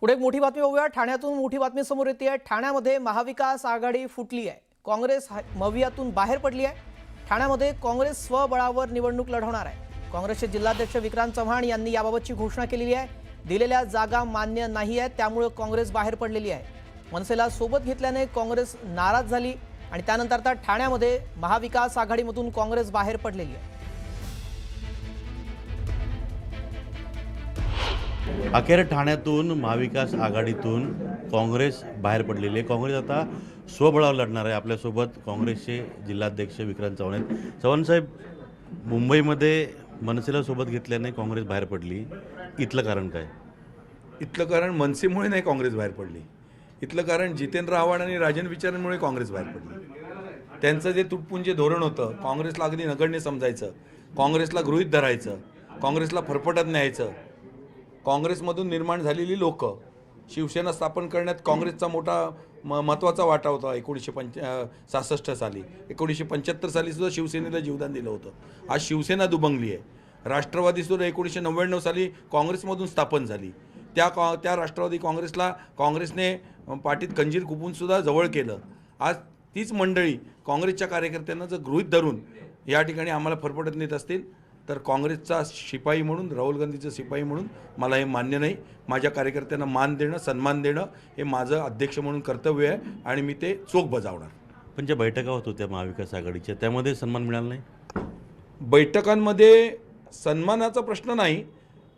पुढे एक मोठी बातमी बघूया। ठाण्यातून मोठी बातमी समोर येते आहे। ठाण्यामध्ये महाविकास आघाडी फुटली आहे। काँग्रेस मवियातून बाहेर पडली आहे। ठाण्यामध्ये काँग्रेस स्वबळावर निवडणूक लढवणार आहे। काँग्रेसचे जिल्हाध्यक्ष विक्रांत चव्हाण यांनी याबाबतची घोषणा केलेली आहे। दिलेल्या जागा मान्य नाही आहेत, त्यामुळे काँग्रेस बाहेर पडलेली आहे। मनसेला सोबत घेतल्याने काँग्रेस नाराज झाली आणि त्यानंतर आता ठाण्यामध्ये महाविकास आघाडीमधून काँग्रेस बाहेर पडलेली आहे। अखेर ठाण्यातून महाविकास आघाडीतून काँग्रेस बाहेर पडलेली आहे। काँग्रेस आता स्वबळावर लढणार आहे। आपल्यासोबत काँग्रेसचे जिल्हाध्यक्ष विक्रांत चव्हाण आहेत। चव्हाण साहेब, मुंबईमध्ये मनसेला सोबत घेतल्याने काँग्रेस बाहेर पडली, इथलं कारण काय? इथलं कारण मनसेमुळे नाही काँग्रेस बाहेर पडली। इथलं कारण जितेंद्र आव्हाड आणि राजन विचारांमुळे काँग्रेस बाहेर पडली। त्यांचं जे तुटपुंजे धोरण होतं, काँग्रेसला अगदी नगण्य समजायचं, काँग्रेसला गृहीत धरायचं, काँग्रेसला फरफटत न्यायचं, काँग्रेसमधून निर्माण झालेली लोक शिवसेना स्थापन करण्यात काँग्रेसचा मोठा महत्त्वाचा वाटा होता। 1966 साली 1975 साली सुद्धा शिवसेनेला जीवदान दिलं होतं। आज शिवसेना दुभंगली आहे। राष्ट्रवादी सुद्धा 1999 साली काँग्रेसमधून स्थापन झाली। त्या राष्ट्रवादी काँग्रेसने पाठीत कंजीर खुपून सुद्धा जवळ केलं। आज तीच मंडळी काँग्रेसच्या कार्यकर्त्यांना जर गृहीत धरून या ठिकाणी आम्हाला फरफटत नेत असतील तर काँग्रेसचा शिपाई म्हणून, राहुल गांधीचा शिपाई म्हणून मला हे मान्य नाही। माझ्या कार्यकर्त्यांना मान देणं, सन्मान देणं हे माझं अध्यक्ष म्हणून कर्तव्य आहे आणि मी ते चोख बजावणार। पण ज्या बैठका होत होत्या महाविकास आघाडीच्या, त्यामध्ये सन्मान मिळाला नाही? बैठकांमध्ये सन्मानाचा प्रश्न नाही।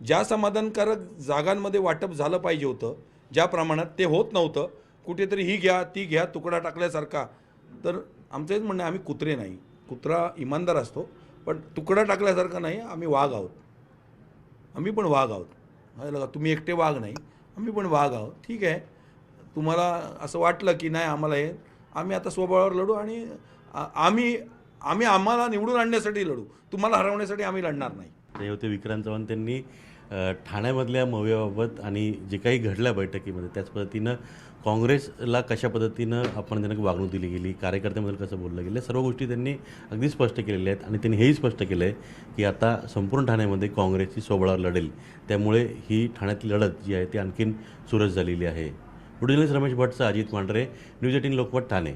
ज्या समाधानकारक जागांमध्ये वाटप झालं पाहिजे होतं, ज्या प्रमाणात ते होत नव्हतं, कुठेतरी ही घ्या ती घ्या तुकडा टाकल्यासारखा, तर आमचं हेच म्हणणं, आम्ही कुत्रे नाही। कुत्रा इमानदार असतो पण तुकडा टाकल्यासारखा नाही। आम्ही वाघ आहोत, आम्ही पण वाघ आहोत। तुम्ही एकटे वाघ नाही, आम्ही पण वाघ आहोत। ठीक आहे, तुम्हाला असं वाटलं की नाही आम्हाला हे, आम्ही आता स्वबळावर लढू आणि आम्हाला निवडून आणण्यासाठी लढू, तुम्हाला हरवण्यासाठी आम्ही लढणार नाही। ते होते विक्रांत चव्हाण। त्यांनी ठाण्यामधल्या मवियाबाबत आणि जे काही घडल्या बैठकीमध्ये त्याच पद्धतीनं काँग्रेसला कशा पद्धतीनं अपमानजनक वागणूक दिली गेली, कार्यकर्त्यांबद्दल कसं बोललं गेलं, सर्व गोष्टी त्यांनी अगदी स्पष्ट केलेल्या आहेत। आणि त्यांनी हेही स्पष्ट केलं आहे की आता संपूर्ण ठाण्यामध्ये काँग्रेसची स्वबळावर लढेल, त्यामुळे ही ठाण्यातली लढत जी आहे ती आणखीन सुरस झालेली आहे। व्हिडिओ जर्नलिस्ट रमेश भट्टचा अजित मांढरे, न्यूज 18 लोकमत, ठाणे।